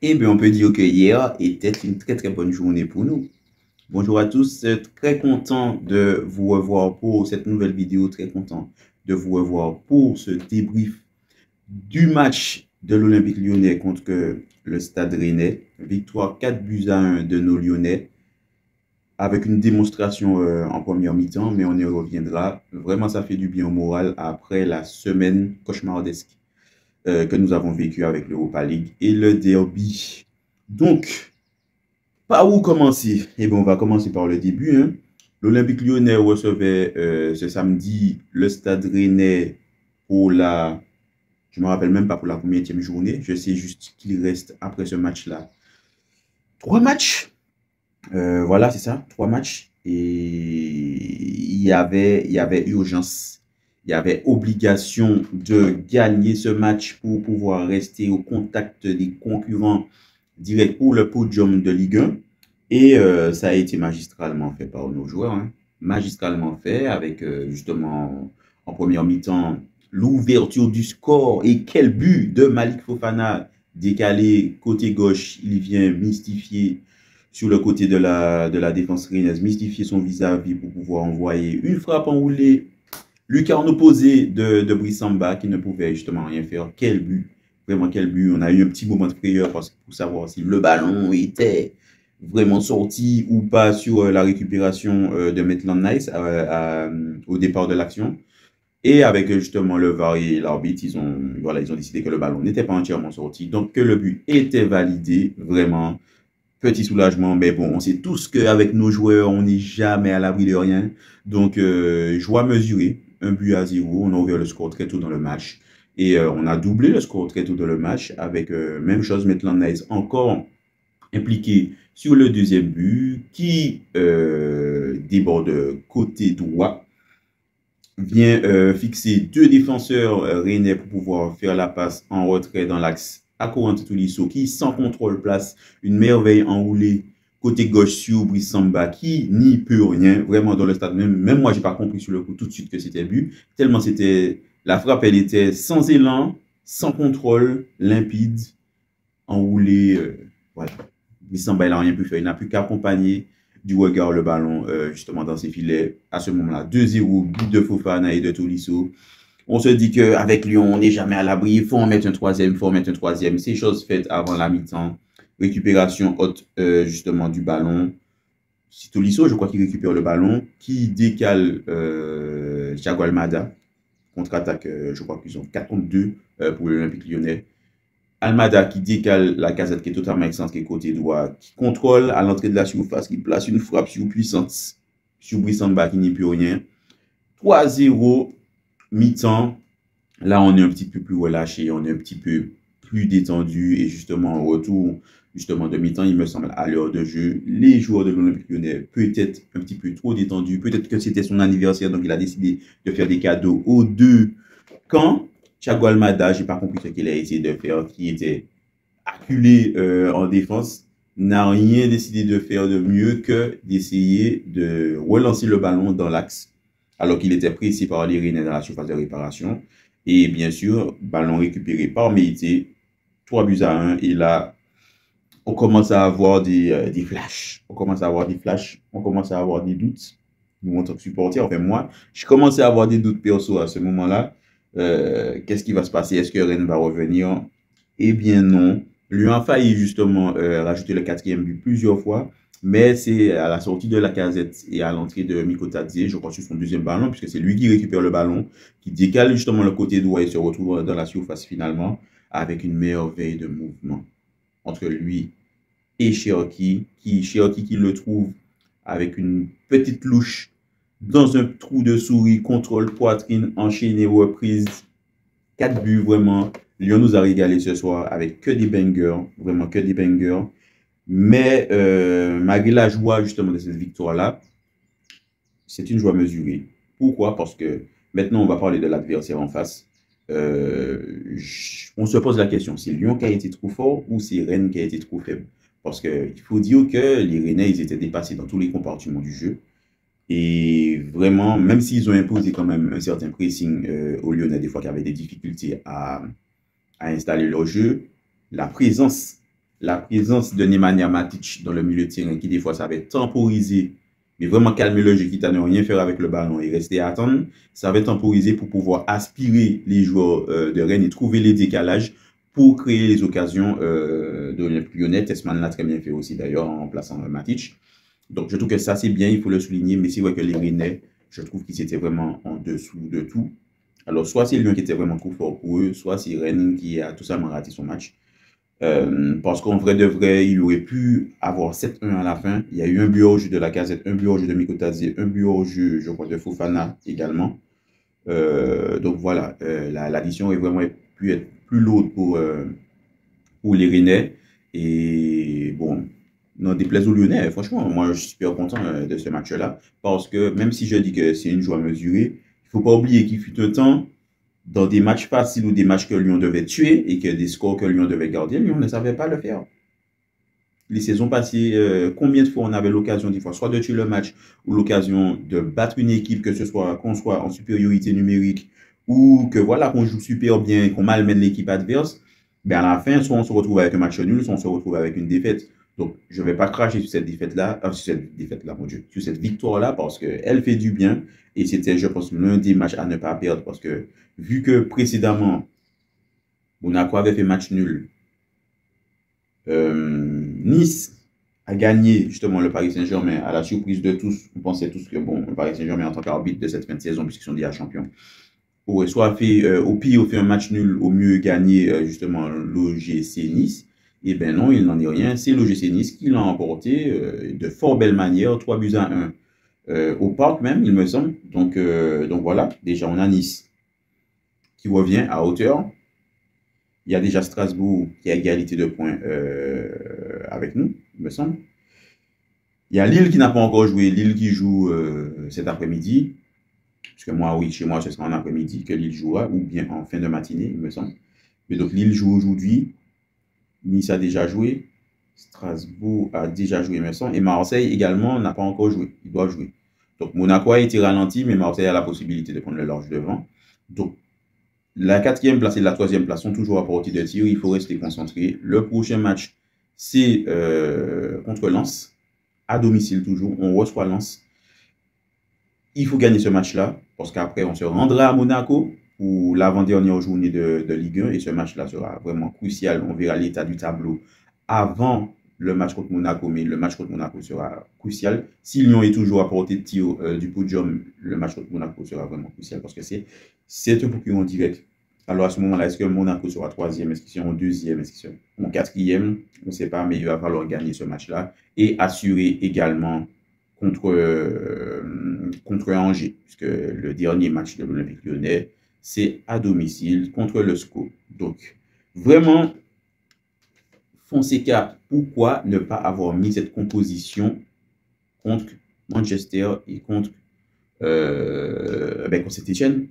Eh bien, on peut dire que hier était une très très bonne journée pour nous. Bonjour à tous, très content de vous revoir pour cette nouvelle vidéo, très content de vous revoir pour ce débrief du match de l'Olympique Lyonnais contre le Stade Rennais. Victoire 4 buts à 1 de nos Lyonnais avec une démonstration en première mi-temps, mais on y reviendra. Vraiment, ça fait du bien au moral après la semaine cauchemardesque que nous avons vécue avec l'Europa League et le derby. Donc, par où commencer? Eh bien, on va commencer par le début, hein. L'Olympique Lyonnais recevait ce samedi le Stade Rennais pour la... Je ne me rappelle même pas pour la combienième journée. Je sais juste qu'il reste après ce match-là 3 matchs. Voilà, c'est ça, 3 matchs. Et il y avait urgence. Il y avait obligation de gagner ce match pour pouvoir rester au contact des concurrents directs pour le podium de Ligue 1. Et ça a été magistralement fait par nos joueurs, hein. Magistralement fait avec justement en première mi-temps l'ouverture du score et quel but de Malik Fofana décalé côté gauche. Il vient mystifier sur le côté de la défense rennaise, mystifier son vis-à-vis pour pouvoir envoyer une frappe enroulée. Lucarne opposé de Brissamba qui ne pouvait justement rien faire. Quel but! Vraiment, quel but! On a eu un petit moment de frayeur pour savoir si le ballon était vraiment sorti ou pas sur la récupération de Maitland Nice au départ de l'action. Et avec justement le VAR et l'arbitre, ils ont décidé que le ballon n'était pas entièrement sorti, donc que le but était validé, vraiment. Petit soulagement, mais bon, on sait tous qu'avec nos joueurs, on n'est jamais à l'abri de rien. Donc, joie mesurée, 1 but à 0. On a ouvert le score très tôt dans le match. Et on a doublé le score très tôt dans le match avec, même chose, Maitland Nice encore impliqué sur le deuxième but qui déborde côté droit, vient fixer 2 défenseurs rennais pour pouvoir faire la passe en retrait dans l'axe à Corentin Tolisso qui, sans contrôle, place une merveille enroulée côté gauche sur Brissamba qui n'y peut rien. Vraiment, dans le stade, même moi, j'ai pas compris sur le coup tout de suite que c'était but. Tellement c'était. La frappe, elle était sans élan, sans contrôle, limpide, enroulée. Voilà. Brissamba, il n'a rien pu faire. Il n'a plus qu'à accompagner du regard le ballon justement dans ses filets. À ce moment-là, 2-0, but de Fofana et de Tolisso. On se dit qu'avec Lyon, on n'est jamais à l'abri. Il faut en mettre un troisième, il faut en mettre un troisième. C'est chose faite avant la mi-temps. Récupération haute justement du ballon. C'est Tolisso, je crois, qui récupère le ballon, qui décale Thiago Almada. Contre-attaque, je crois qu'ils ont 4 contre 2 pour l'Olympique Lyonnais. Almada qui décale la casette qui est totalement excentrée côté droit, qui contrôle à l'entrée de la surface, qui place une frappe surpuissante sur Brissamba qui n'y peut rien. 3-0, mi-temps. Là, on est un petit peu plus relâché, on est un petit peu plus détendu et justement, au retour justement de mi-temps, il me semble, à l'heure de jeu, les joueurs de l'Olympique Lyonnais peut-être un petit peu trop détendus, peut-être que c'était son anniversaire, donc il a décidé de faire des cadeaux aux deux camps. Thiago Almada, je n'ai pas compris ce qu'il a essayé de faire, qui était acculé en défense, n'a rien décidé de faire de mieux que d'essayer de relancer le ballon dans l'axe, alors qu'il était pressé par les Rennais dans la surface de réparation. Et bien sûr, ballon récupéré par Meïté, 3 buts à 1. Et là, on commence à avoir des flashs. On commence à avoir des flashs. On commence à avoir des doutes. Nous, en tant que supporters, enfin moi, je commençais à avoir des doutes perso à ce moment-là. Qu'est-ce qui va se passer? Est-ce que Rennes va revenir? Eh bien non. Lyon a failli justement rajouter le quatrième but plusieurs fois, mais c'est à la sortie de la casette et à l'entrée de Mikotadze, je crois sur son deuxième ballon, puisque c'est lui qui récupère le ballon, qui décale justement le côté droit et se retrouve dans la surface finalement, avec une merveille de mouvement entre lui et Cherki qui le trouve avec une petite louche dans un trou de souris, contrôle poitrine, enchaîné, reprise. 4 buts, vraiment. Lyon nous a régalé ce soir avec que des bangers, vraiment que des bangers. Mais malgré la joie justement de cette victoire-là, c'est une joie mesurée. Pourquoi? Parce que maintenant, on va parler de l'adversaire en face. On se pose la question, c'est Lyon qui a été trop fort ou c'est Rennes qui a été trop faible? Parce qu'il faut dire que les Rennais, ils étaient dépassés dans tous les compartiments du jeu. Et vraiment, même s'ils ont imposé quand même un certain pressing aux Lyonnais, des fois qui avaient des difficultés à installer leur jeu, la présence la présence de Nemanja Matic dans le milieu de terrain qui des fois savait temporiser, mais vraiment calmer le jeu, quitte à ne rien faire avec le ballon et rester à attendre, ça va temporiser pour pouvoir aspirer les joueurs de Rennes et trouver les décalages pour créer les occasions de l'Olympique Lyonnais. Tessman l'a très bien fait aussi d'ailleurs en plaçant Matic. Donc je trouve que ça c'est bien, il faut le souligner, mais c'est vrai que les Rennais, je trouve qu'ils étaient vraiment en dessous de tout. Alors soit c'est Lyon qui était vraiment trop fort pour eux, soit c'est Rennes qui a tout simplement raté son match. Parce qu'en vrai de vrai, il aurait pu avoir 7-1 à la fin. Il y a eu un but hors jeu de Lacazette, un but hors jeu de Mikotadze, un but hors jeu, je crois, de Fofana également. Donc voilà, l'addition aurait vraiment pu être plus lourde pour les Rennais. Et bon, non déplaise aux Lyonnais, franchement, moi je suis super content de ce match-là. Parce que même si je dis que c'est une joie mesurée, il ne faut pas oublier qu'il fut un temps dans des matchs faciles ou des matchs que Lyon devait tuer et que des scores que Lyon devait garder, Lyon ne savait pas le faire. Les saisons passées, combien de fois on avait l'occasion des fois soit de tuer le match ou l'occasion de battre une équipe, que ce soit qu'on soit en supériorité numérique ou que voilà qu'on joue super bien, qu'on malmène l'équipe adverse, ben à la fin, soit on se retrouve avec un match nul, soit on se retrouve avec une défaite. Donc, je ne vais pas cracher sur cette défaite-là, mon Dieu, sur cette victoire-là, parce qu'elle fait du bien. Et c'était, je pense, l'un des matchs à ne pas perdre, parce que vu que précédemment, Monaco avait fait match nul, Nice a gagné justement le Paris Saint-Germain à la surprise de tous. On pensait tous que bon, le Paris Saint-Germain en tant qu'arbitre de cette fin de saison, puisqu'ils sont déjà champions, aurait soit fait, au pire, fait un match nul, au mieux gagné justement l'OGC Nice. Et bien non, il n'en est rien. C'est l'OGC Nice qui l'a emporté de fort belle manière, 3-1 au parc même, il me semble. Donc voilà, déjà on a Nice qui revient à hauteur. Il y a déjà Strasbourg qui a égalité de points avec nous, il me semble. Il y a Lille qui n'a pas encore joué, Lille qui joue cet après-midi. Parce que moi, oui, chez moi, ce sera en après-midi que Lille jouera, ou bien en fin de matinée, il me semble. Mais donc Lille joue aujourd'hui. Nice a déjà joué. Strasbourg a déjà joué, il me semble. Et Marseille également n'a pas encore joué. Il doit jouer. Donc Monaco a été ralenti, mais Marseille a la possibilité de prendre le large devant. Donc la 4e place et la 3e place sont toujours à portée de tir. Il faut rester concentré. Le prochain match, c'est contre Lens. À domicile toujours. On reçoit Lens. Il faut gagner ce match-là, parce qu'après, on se rendra à Monaco pour l'avant-dernière journée de Ligue 1. Et ce match-là sera vraiment crucial. On verra l'état du tableau avant le match contre Monaco, mais le match contre Monaco sera crucial. Si Lyon est toujours à portée de tir du podium, le match contre Monaco sera vraiment crucial, parce que c'est un concurrent direct. Alors à ce moment-là, est-ce que Monaco sera 3e, est-ce qu'ils seront 2e, est-ce qu'ils seront 4e? On ne sait pas, mais il va falloir gagner ce match-là et assurer également contre Angers, puisque le dernier match de l'Olympique Lyonnais, c'est à domicile contre le SCO. Donc, vraiment, Fonseca, pourquoi ne pas avoir mis cette composition contre Manchester et contre Saint-Etienne?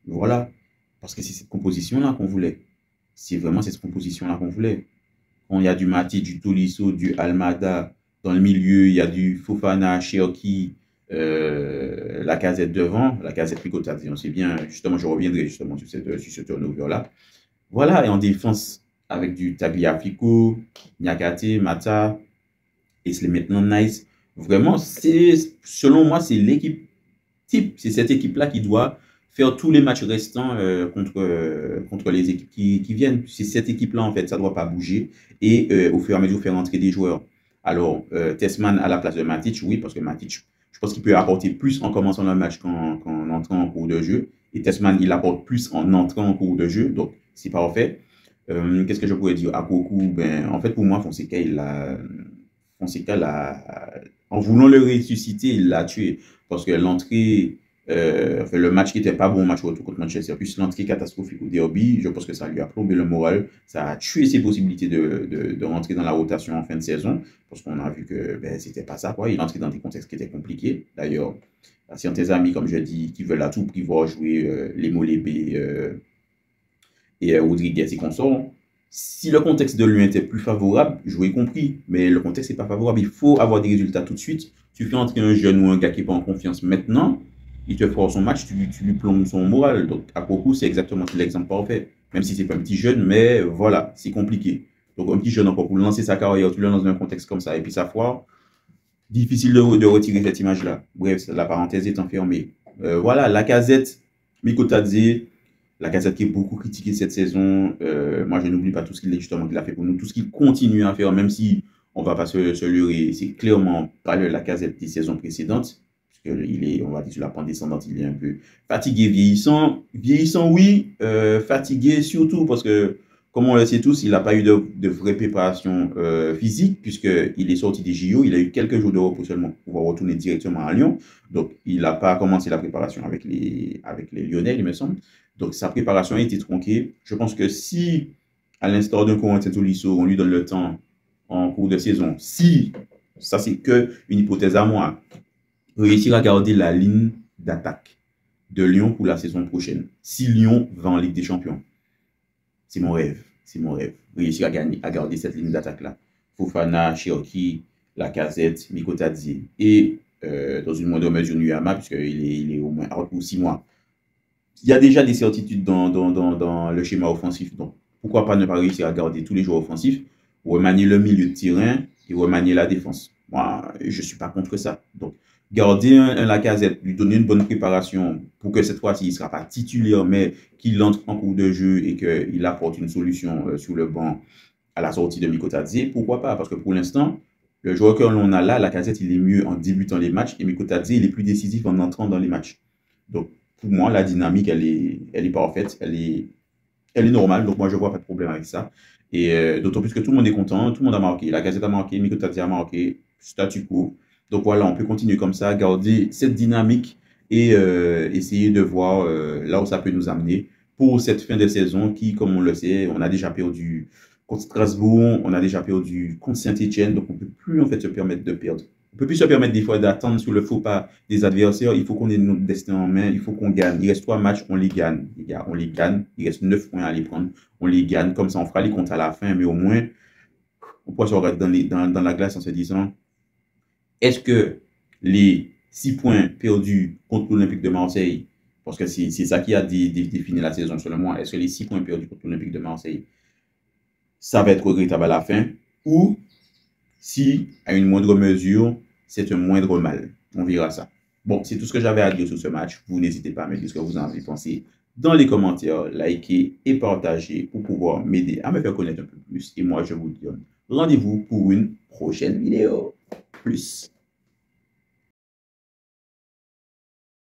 Voilà, parce que c'est cette composition-là qu'on voulait. C'est vraiment cette composition-là qu'on voulait. Quand il y a du Mati, du Tolisso, du Almada, dans le milieu, il y a du Fofana, Cherki, Lacazette devant, Lacazette Mikotadze, on sait bien, justement, je reviendrai justement sur ce turnover-là. Voilà, et en défense, avec du Tagliafico, Niakate, Mata, et c'est maintenant Nice. Vraiment, selon moi, c'est l'équipe type, c'est cette équipe-là qui doit faire tous les matchs restants contre les équipes qui viennent. C'est cette équipe-là, en fait, ça ne doit pas bouger. Et au fur et à mesure, faire entrer des joueurs. Alors, Tessman à la place de Matic, oui, parce que Matic, je pense qu'il peut apporter plus en commençant le match qu'en entrant en cours de jeu. Et Tessman, il apporte plus en entrant en cours de jeu. Donc, c'est parfait. Qu'est-ce que je pourrais dire? À Koku, ben, en fait, pour moi, Fonseca, en voulant le ressusciter, il l'a tué. Parce que l'entrée, le match qui n'était pas bon, match retour contre Manchester, plus l'entrée catastrophique au derby, je pense que ça lui a plombé le moral. Ça a tué ses possibilités de rentrer dans la rotation en fin de saison. Parce qu'on a vu que ben, c'était pas ça, quoi. Il entrait dans des contextes qui étaient compliqués. D'ailleurs, certains amis, comme je dis, qui veulent à tout prix voir jouer les Molébé et Rodriguez et consorts. Si le contexte de lui était plus favorable, j'aurais compris, mais le contexte n'est pas favorable. Il faut avoir des résultats tout de suite. Tu fais entrer un jeune ou un gars qui n'est pas en confiance maintenant, il te fera son match, tu lui plombes son moral. Donc, à Koku, c'est exactement l'exemple parfait. Même si c'est pas un petit jeune, mais voilà, c'est compliqué. Donc, un petit jeune encore pour lancer sa carrière, tout le monde dans un contexte comme ça, et puis ça foire, difficile de retirer cette image-là. Bref, la parenthèse est fermée. Voilà, Lacazette, Mikotadze, Lacazette qui est beaucoup critiqué cette saison. Moi, je n'oublie pas tout ce qu'il a fait pour nous, tout ce qu'il continue à faire, même si on ne va pas se leurrer. C'est clairement pas le Lacazette des saisons précédentes, puisqu'il est, on va dire, sur la pente descendante, il est un peu fatigué, vieillissant. Vieillissant, oui, fatigué surtout, parce que, comme on le sait tous, il n'a pas eu de vraie préparation physique, puisqu'il est sorti des JO, il a eu quelques jours de repos seulement pour pouvoir retourner directement à Lyon. Donc, il n'a pas commencé la préparation avec les Lyonnais, il me semble. Donc, sa préparation a été tronquée. Je pense que si, à l'instar d'un Corentin Tolisso, on lui donne le temps en cours de saison, si, ça c'est que une hypothèse à moi, réussir à garder la ligne d'attaque de Lyon pour la saison prochaine, si Lyon va en Ligue des Champions, c'est mon rêve. C'est mon rêve. Réussir à garder cette ligne d'attaque-là. Fofana, Cherki, Lacazette, Mikotadze et dans une moindre mesure Nuyama, puisqu'il est au moins out pour 6 mois. Il y a déjà des certitudes dans le schéma offensif. Donc, pourquoi pas ne pas réussir à garder tous les joueurs offensifs, remanier le milieu de terrain et remanier la défense. Moi, je ne suis pas contre ça. Donc, garder un Lacazette, lui donner une bonne préparation pour que cette fois-ci, il ne sera pas titulaire, mais qu'il entre en cours de jeu et qu'il apporte une solution sur le banc à la sortie de Mikotadze, pourquoi pas? Parce que pour l'instant, le joueur que l'on a là, Lacazette, il est mieux en débutant les matchs et Mikotadze, il est plus décisif en entrant dans les matchs. Donc, pour moi, la dynamique, elle est parfaite, elle est normale. Donc, moi, je ne vois pas de problème avec ça. Et d'autant plus que tout le monde est content, tout le monde a marqué. Lacazette a marqué, Mikotadze a marqué, statu quo. Donc, voilà, on peut continuer comme ça, garder cette dynamique et essayer de voir là où ça peut nous amener pour cette fin de saison qui, comme on le sait, on a déjà perdu contre Strasbourg, on a déjà perdu contre Saint-Etienne, donc on ne peut plus en fait se permettre de perdre. On ne peut plus se permettre des fois d'attendre sur le faux pas des adversaires. Il faut qu'on ait notre destin en main, il faut qu'on gagne. Il reste 3 matchs, on les gagne, les gars, on les gagne. Il reste 9 points à les prendre, on les gagne. Comme ça, on fera les comptes à la fin, mais au moins, on pourra se regarder dans la glace en se disant, est-ce que les 6 points perdus contre l'Olympique de Marseille, parce que c'est ça qui a défini la saison selon moi, est-ce que les 6 points perdus contre l'Olympique de Marseille, ça va être regrettable à la fin, ou si, à une moindre mesure, c'est un moindre mal. On verra ça. Bon, c'est tout ce que j'avais à dire sur ce match. Vous n'hésitez pas à me dire ce que vous en avez pensé dans les commentaires, likez et partagez pour pouvoir m'aider à me faire connaître un peu plus. Et moi, je vous donne rendez-vous pour une prochaine vidéo. Plus.